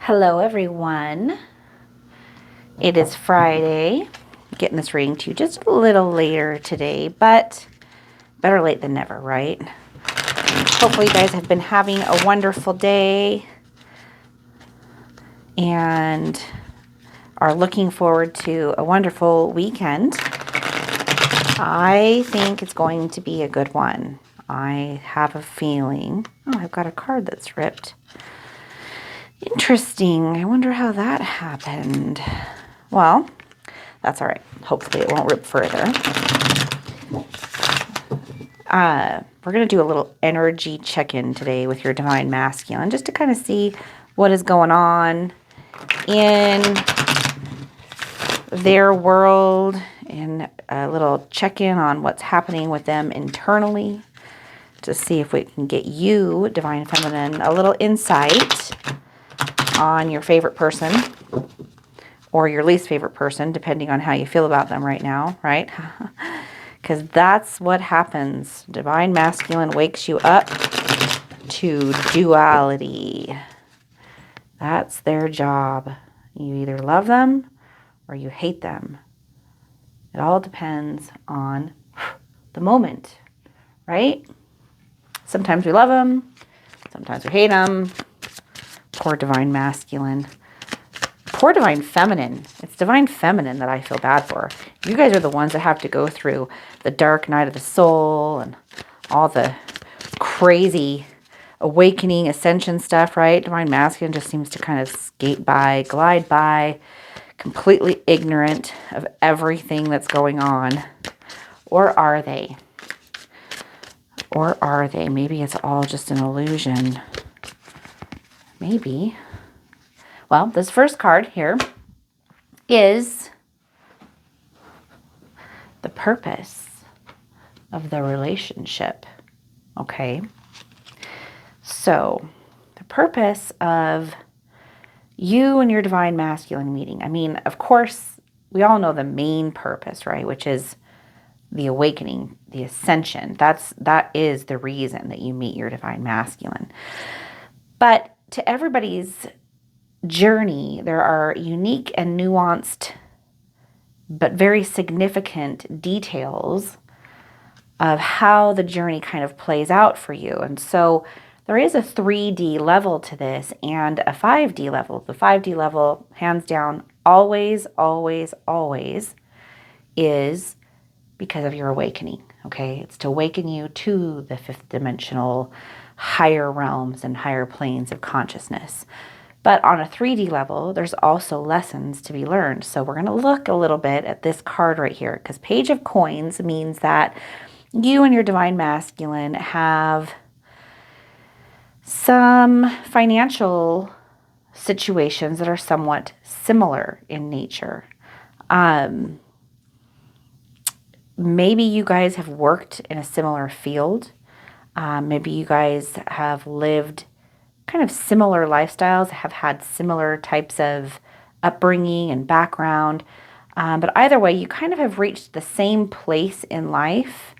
Hello everyone. It is Friday. Getting this reading to you just a little later today, but better late than never, right? Hopefully you guys have been having a wonderful day and are looking forward to a wonderful weekend. I think it's going to be a good one. I have a feeling. Oh, I've got a card that's ripped. Interesting. I wonder how that happened. Well, that's all right. Hopefully it won't rip further. We're going to do a little energy check-in today with your Divine Masculine, just to kind of see what is going on in their world, and a little check-in on what's happening with them internally, to see if we can get you, Divine Feminine, a little insight on your favorite person or your least favorite person, depending on how you feel about them right now, right? Because that's what happens. Divine Masculine wakes you up to duality. That's their job. You either love them or you hate them. It all depends on the moment, right? Sometimes we love them. Sometimes we hate them. Poor Divine Masculine. Poor Divine Feminine. It's Divine Feminine that I feel bad for. You guys are the ones that have to go through the dark night of the soul and all the crazy awakening, ascension stuff, right? Divine Masculine just seems to kind of skate by, glide by, completely ignorant of everything that's going on. Or are they? Or are they? Maybe it's all just an illusion. Maybe. Well, this first card here is the purpose of the relationship. Okay. So the purpose of you and your Divine Masculine meeting. I mean, of course, we all know the main purpose, right? Which is the awakening, the ascension. That is the reason that you meet your Divine Masculine. But to everybody's journey, there are unique and nuanced but very significant details of how the journey kind of plays out for you. And so there is a 3D level to this and a 5D level. The 5D level, hands down, always, always, always is because of your awakening, okay? It's to awaken you to the fifth dimensional higher realms and higher planes of consciousness. But on a 3D level, there's also lessons to be learned. So we're going to look a little bit at this card right here, because Page of Coins means that you and your Divine Masculine have some financial situations that are somewhat similar in nature. Maybe you guys have worked in a similar field. Maybe you guys have lived kind of similar lifestyles, have had similar types of upbringing and background. But either way, you kind of have reached the same place in life.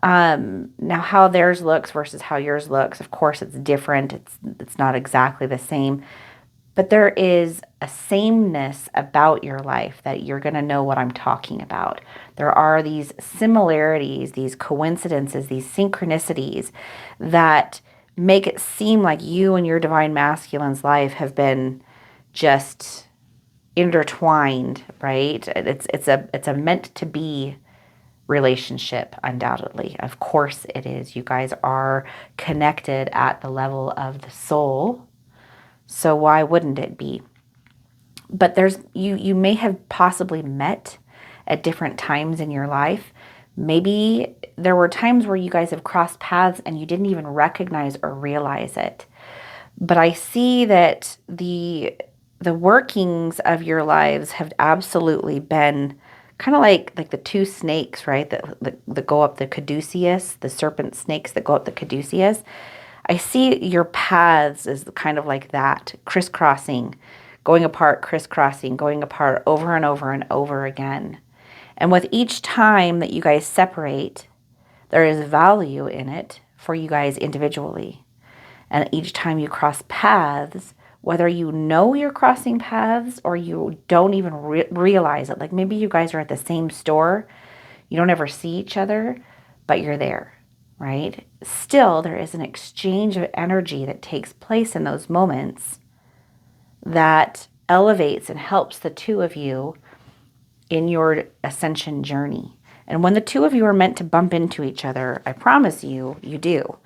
Now, how theirs looks versus how yours looks, of course, it's different. It's not exactly the same. But there is a sameness about your life that you're going to know what I'm talking about. There are these similarities, these coincidences, these synchronicities that make it seem like you and your Divine Masculine's life have been just intertwined, right? It's a meant to be relationship, undoubtedly. Of course it is. You guys are connected at the level of the soul. So why wouldn't it be? But you may have possibly met at different times in your life. Maybe there were times where you guys have crossed paths and you didn't even recognize or realize it. But I see that the workings of your lives have absolutely been kind of like the two snakes, right? That go up the caduceus, the serpent snakes that go up the caduceus. I see your paths as kind of like that, crisscrossing, going apart, crisscrossing, going apart over and over and over again. And with each time that you guys separate, there is value in it for you guys individually. And each time you cross paths whether you know you're crossing paths or you don't even realize it. Like maybe you guys are at the same store, you don't ever see each other, but you're there, right? Still, there is an exchange of energy that takes place in those moments that elevates and helps the two of you in your ascension journey. And when the two of you are meant to bump into each other, I promise you, you do.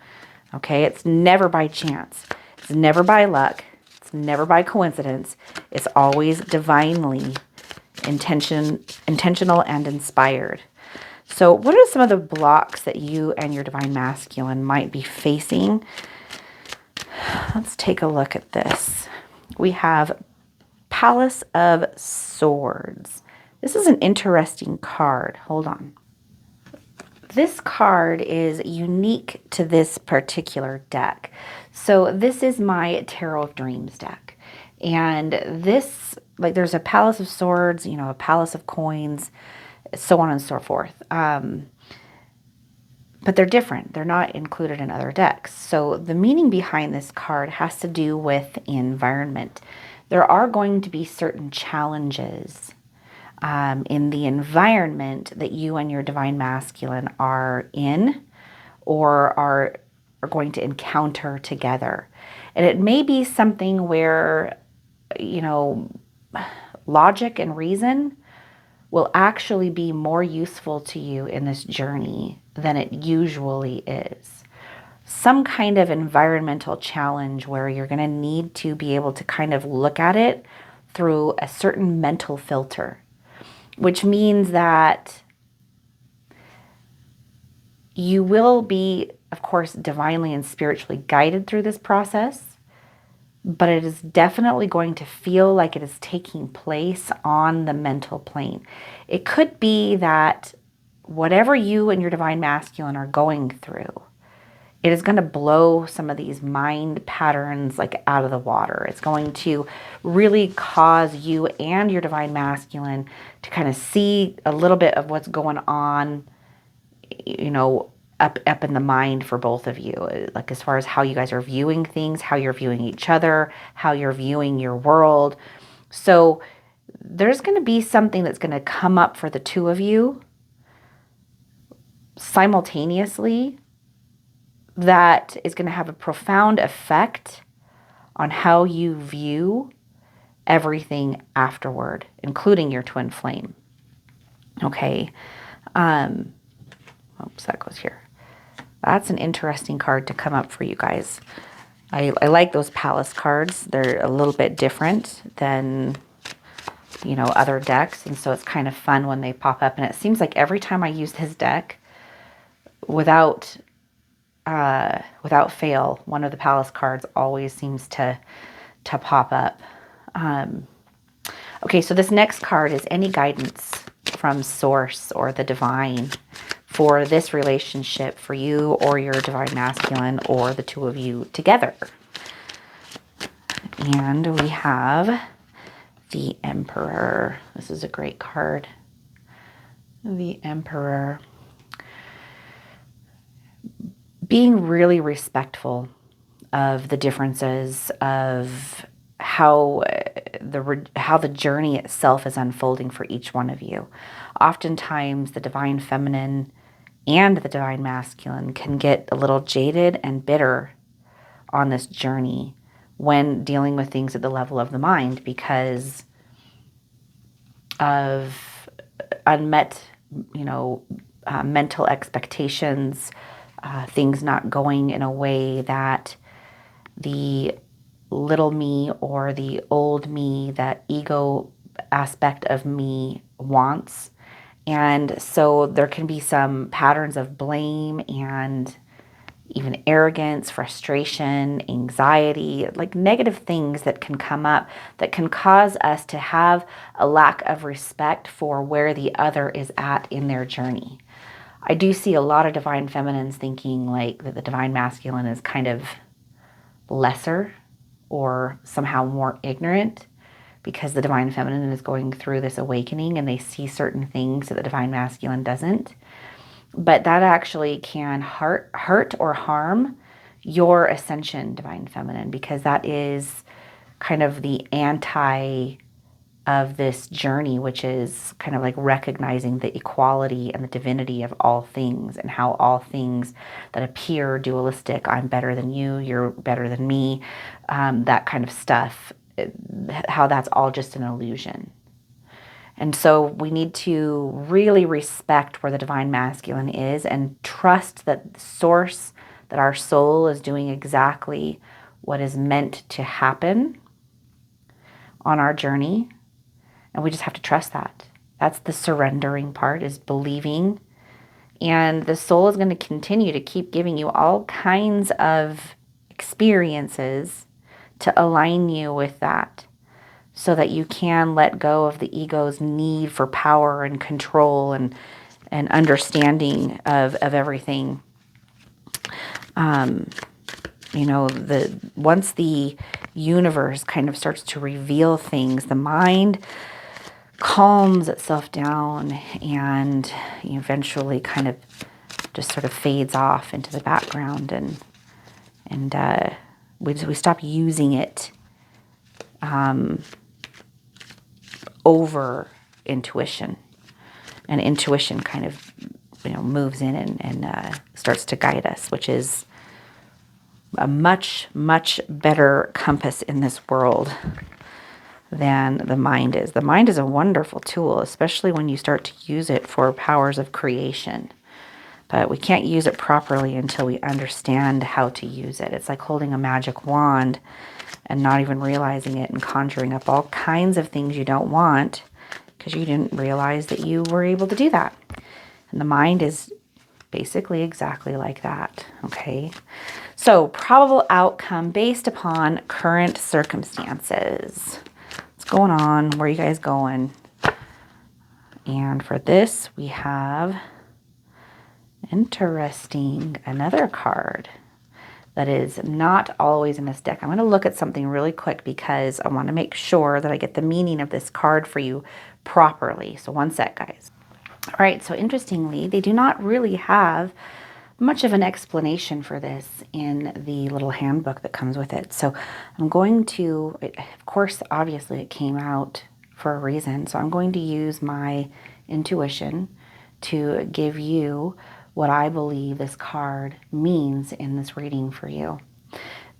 Okay? It's never by chance. It's never by luck. It's never by coincidence. It's always divinely intentional and inspired. So what are some of the blocks that you and your divine masculine might be facing? Let's take a look at this. We have Palace of Swords. This is an interesting card. Hold on. This card is unique to this particular deck. So this is my Tarot of Dreams deck. And this, like there's a Palace of Swords, you know, a Palace of Coins, so on and so forth. But they're different. They're not included in other decks. So the meaning behind this card has to do with environment. There are going to be certain challenges in the environment that you and your divine masculine are in or are going to encounter together. And it may be something where, you know, logic and reason will actually be more useful to you in this journey than it usually is. Some kind of environmental challenge where you're going to need to be able to kind of look at it through a certain mental filter, which means that you will be, of course, divinely and spiritually guided through this process, but it is definitely going to feel like it is taking place on the mental plane. It could be that whatever you and your divine masculine are going through, it is going to blow some of these mind patterns like out of the water. It's going to really cause you and your divine masculine to kind of see a little bit of what's going on, you know, up in the mind for both of you, like as far as how you guys are viewing things, how you're viewing each other, how you're viewing your world. So there's going to be something that's going to come up for the two of you simultaneously that is going to have a profound effect on how you view everything afterward, including your twin flame. Okay. Oops, that goes here. That's an interesting card to come up for you guys. I like those Palace cards. They're a little bit different than, you know, other decks. And so it's kind of fun when they pop up. And it seems like every time I use his deck, without fail, one of the Palace cards always seems to pop up. Okay, so this next card is any guidance from Source or the Divine for this relationship for you or your divine masculine or the two of you together. And we have the Emperor. This is a great card. The Emperor. Being really respectful of the differences of how the journey itself is unfolding for each one of you. Oftentimes, the divine feminine and the divine masculine can get a little jaded and bitter on this journey when dealing with things at the level of the mind because of unmet, you know, mental expectations, things not going in a way that the little me or the old me, that ego aspect of me wants. And so there can be some patterns of blame and even arrogance, frustration, anxiety, like negative things that can come up that can cause us to have a lack of respect for where the other is at in their journey. I do see a lot of divine feminines thinking like that the divine masculine is kind of lesser or somehow more ignorant because the divine feminine is going through this awakening and they see certain things that the divine masculine doesn't. But that actually can hurt or harm your ascension, divine feminine, because that is kind of the anti of this journey, which is kind of like recognizing the equality and the divinity of all things, and how all things that appear dualistic, I'm better than you, you're better than me, that kind of stuff, how that's all just an illusion. And so we need to really respect where the divine masculine is and trust that the source, that our soul is doing exactly what is meant to happen on our journey. And we just have to trust that. That's the surrendering part, is believing. And the soul is going to continue to keep giving you all kinds of experiences to align you with that, so that you can let go of the ego's need for power and control and understanding of everything. Once the universe kind of starts to reveal things, the mind calms itself down and eventually kind of just sort of fades off into the background, and we stop using it over intuition, and intuition kind of moves in and starts to guide us, which is a much better compass in this world than the mind is. The mind is a wonderful tool, especially when you start to use it for powers of creation. But we can't use it properly until we understand how to use it. It's like holding a magic wand and not even realizing it, and conjuring up all kinds of things you don't want because you didn't realize that you were able to do that. And the mind is basically exactly like that, okay? So, probable outcome based upon current circumstances. What's going on? Where are you guys going? And for this, we have, interesting, another card that is not always in this deck. I'm going to look at something really quick because I want to make sure that I get the meaning of this card for you properly. So one sec, guys. All right, so interestingly, they do not really have much of an explanation for this in the little handbook that comes with it. So I'm going to, of course, obviously it came out for a reason. So I'm going to use my intuition to give you what I believe this card means in this reading for you.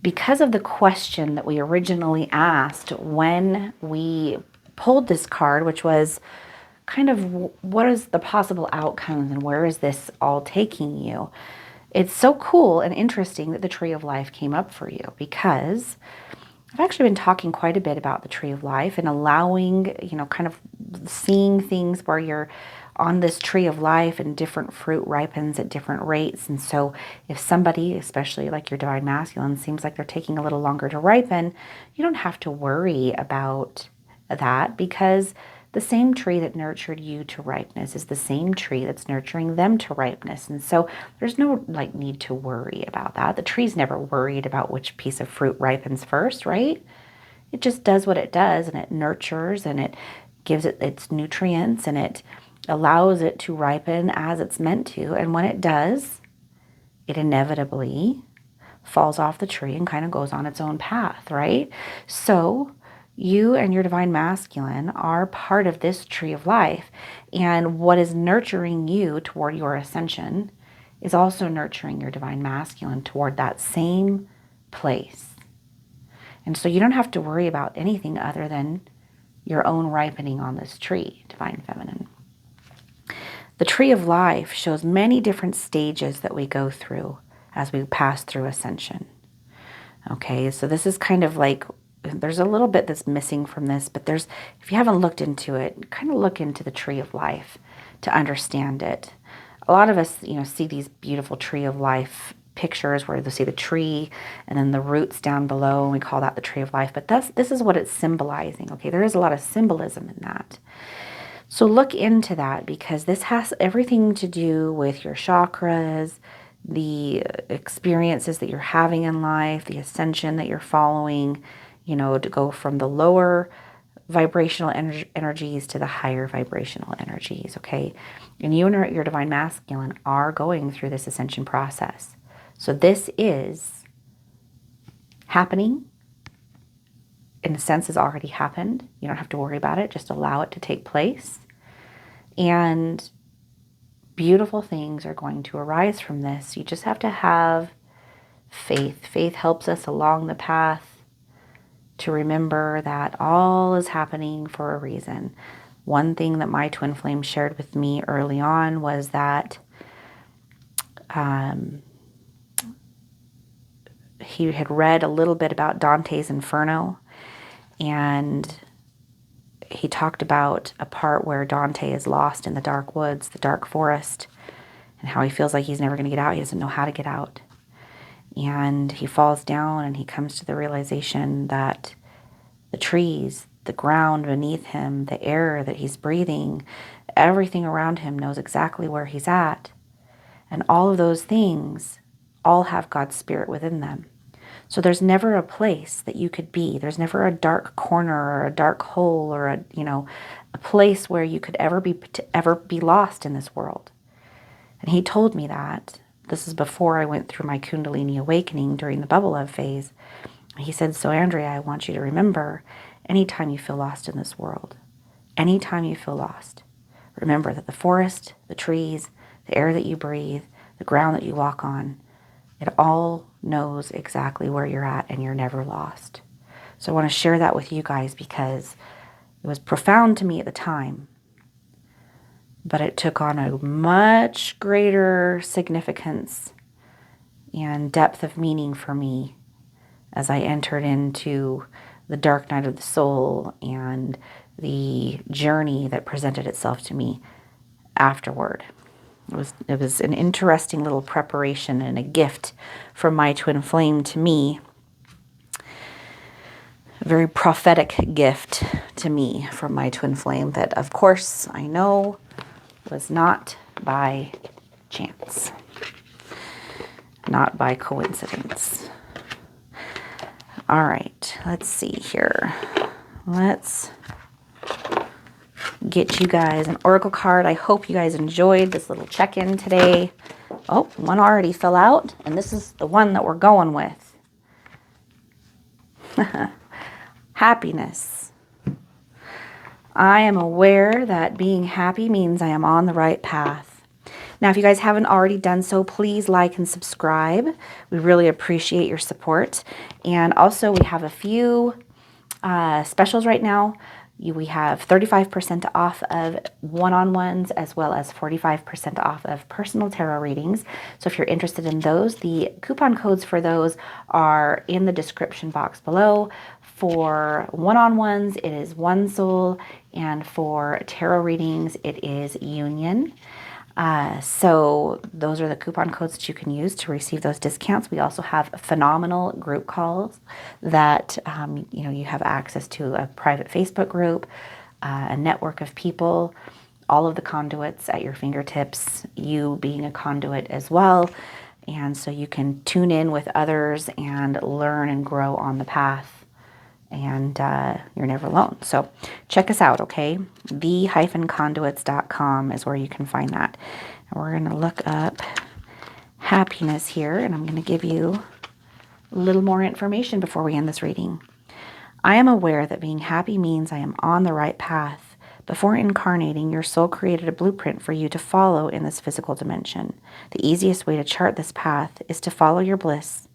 Because of the question that we originally asked when we pulled this card, which was kind of what is the possible outcomes and where is this all taking you? It's so cool and interesting that the Tree of Life came up for you, because I've actually been talking quite a bit about the Tree of Life and allowing, kind of seeing things where you're on this Tree of Life and different fruit ripens at different rates. And so if somebody, especially like your divine masculine, seems like they're taking a little longer to ripen, you don't have to worry about that, because the same tree that nurtured you to ripeness is the same tree that's nurturing them to ripeness. And so there's no need to worry about that. The tree's never worried about which piece of fruit ripens first, right? It just does what it does, and it nurtures, and it gives it its nutrients, and it allows it to ripen as it's meant to. And when it does, it inevitably falls off the tree and kind of goes on its own path, right? So you and your divine masculine are part of this Tree of Life. And what is nurturing you toward your ascension is also nurturing your divine masculine toward that same place. And so you don't have to worry about anything other than your own ripening on this tree, divine feminine. The Tree of Life shows many different stages that we go through as we pass through ascension. Okay, so this is kind of like, there's a little bit that's missing from this, but if you haven't looked into it, kind of look into the Tree of Life to understand it. A lot of us, see these beautiful Tree of Life pictures where they'll see the tree and then the roots down below, and we call that the Tree of Life. But this is what it's symbolizing. Okay, there is a lot of symbolism in that. So look into that, because this has everything to do with your chakras, the experiences that you're having in life, the ascension that you're following, to go from the lower vibrational energies to the higher vibrational energies, okay? And you and your divine masculine are going through this ascension process. So this is happening in a sense, has already happened. You don't have to worry about it. Just allow it to take place. And beautiful things are going to arise from this. You just have to have faith. Faith helps us along the path to remember that all is happening for a reason. One thing that my twin flame shared with me early on was that he had read a little bit about Dante's Inferno, and he talked about a part where Dante is lost in the dark woods, the dark forest, and how he feels like he's never going to get out. He doesn't know how to get out. And he falls down and he comes to the realization that the trees, the ground beneath him, the air that he's breathing, everything around him knows exactly where he's at. And all of those things all have God's Spirit within them. So there's never a place that you could be. There's never a dark corner or a dark hole or a place where you could ever be lost in this world. And he told me that. This is before I went through my Kundalini awakening during the bubble love phase. He said, so Andrea, I want you to remember, anytime you feel lost in this world, anytime you feel lost, remember that the forest, the trees, the air that you breathe, the ground that you walk on, it all knows exactly where you're at and you're never lost. So I want to share that with you guys because it was profound to me at the time, but it took on a much greater significance and depth of meaning for me as I entered into the dark night of the soul and the journey that presented itself to me afterward. It was an interesting little preparation and a gift from my twin flame to me. A very prophetic gift to me from my twin flame that, of course, I know was not by chance, not by coincidence. All right, let's see here. Let's get you guys an oracle card. I hope you guys enjoyed this little check-in today. Oh, one already fell out, and this is the one that we're going with. Happiness. I am aware that being happy means I am on the right path. Now, if you guys haven't already done so, please like and subscribe. We really appreciate your support. And also, we have a few specials right now. We have 35% off of one-on-ones as well as 45% off of personal tarot readings. So if you're interested in those, the coupon codes for those are in the description box below. For one-on-ones, it is One Soul, and for tarot readings, it is Union. So those are the coupon codes that you can use to receive those discounts. We also have phenomenal group calls that, you have access to a private Facebook group, a network of people, all of the conduits at your fingertips, you being a conduit as well. And so you can tune in with others and learn and grow on the path. And you're never alone. So check us out, okay? the-conduits.com is where you can find that. And we're going to look up happiness here, and I'm going to give you a little more information before we end this reading. I am aware that being happy means I am on the right path. Before incarnating, your soul created a blueprint for you to follow in this physical dimension. The easiest way to chart this path is to follow your bliss.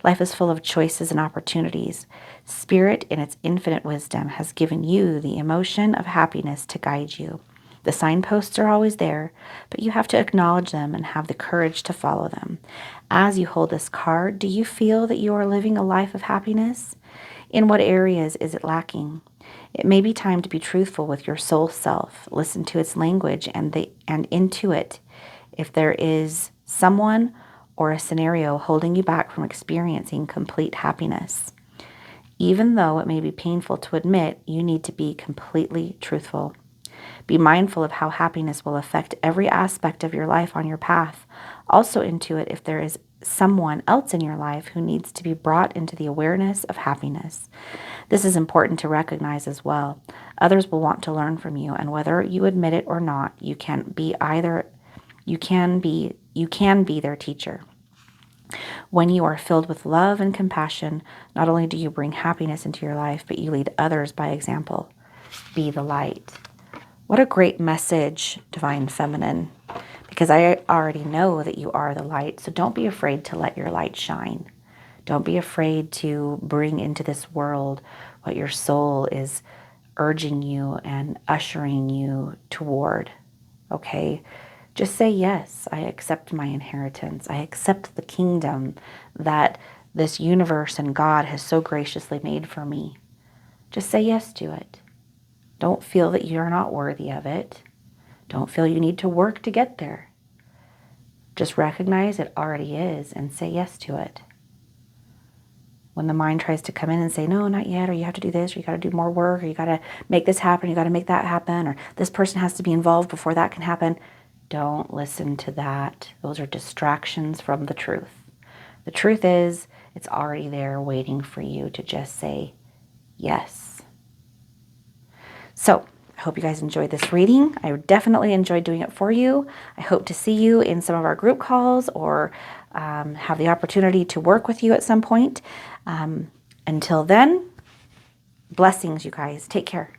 Life is full of choices and opportunities. Spirit, in its infinite wisdom, has given you the emotion of happiness to guide you. The signposts are always there, but you have to acknowledge them and have the courage to follow them. As you hold this card, do you feel that you are living a life of happiness? In what areas is it lacking? It may be time to be truthful with your soul self. Listen to its language and intuit if there is someone or a scenario holding you back from experiencing complete happiness. Even though it may be painful to admit, you need to be completely truthful. Be mindful of how happiness will affect every aspect of your life on your path. Also intuit if there is someone else in your life who needs to be brought into the awareness of happiness. This is important to recognize as well. Others will want to learn from you, and whether you admit it or not, you can be their teacher. When you are filled with love and compassion, not only do you bring happiness into your life, but you lead others by example. Be the light. What a great message, Divine Feminine, because I already know that you are the light. So don't be afraid to let your light shine. Don't be afraid to bring into this world what your soul is urging you and ushering you toward. Okay? Just say, yes, I accept my inheritance. I accept the kingdom that this universe and God has so graciously made for me. Just say yes to it. Don't feel that you're not worthy of it. Don't feel you need to work to get there. Just recognize it already is and say yes to it. When the mind tries to come in and say, no, not yet, or you have to do this, or you got to do more work, or you got to make this happen, you got to make that happen, or this person has to be involved before that can happen, don't listen to that. Those are distractions from the truth. The truth is, it's already there waiting for you to just say yes. So, I hope you guys enjoyed this reading. I definitely enjoyed doing it for you. I hope to see you in some of our group calls or have the opportunity to work with you at some point. Until then, blessings, you guys. Take care.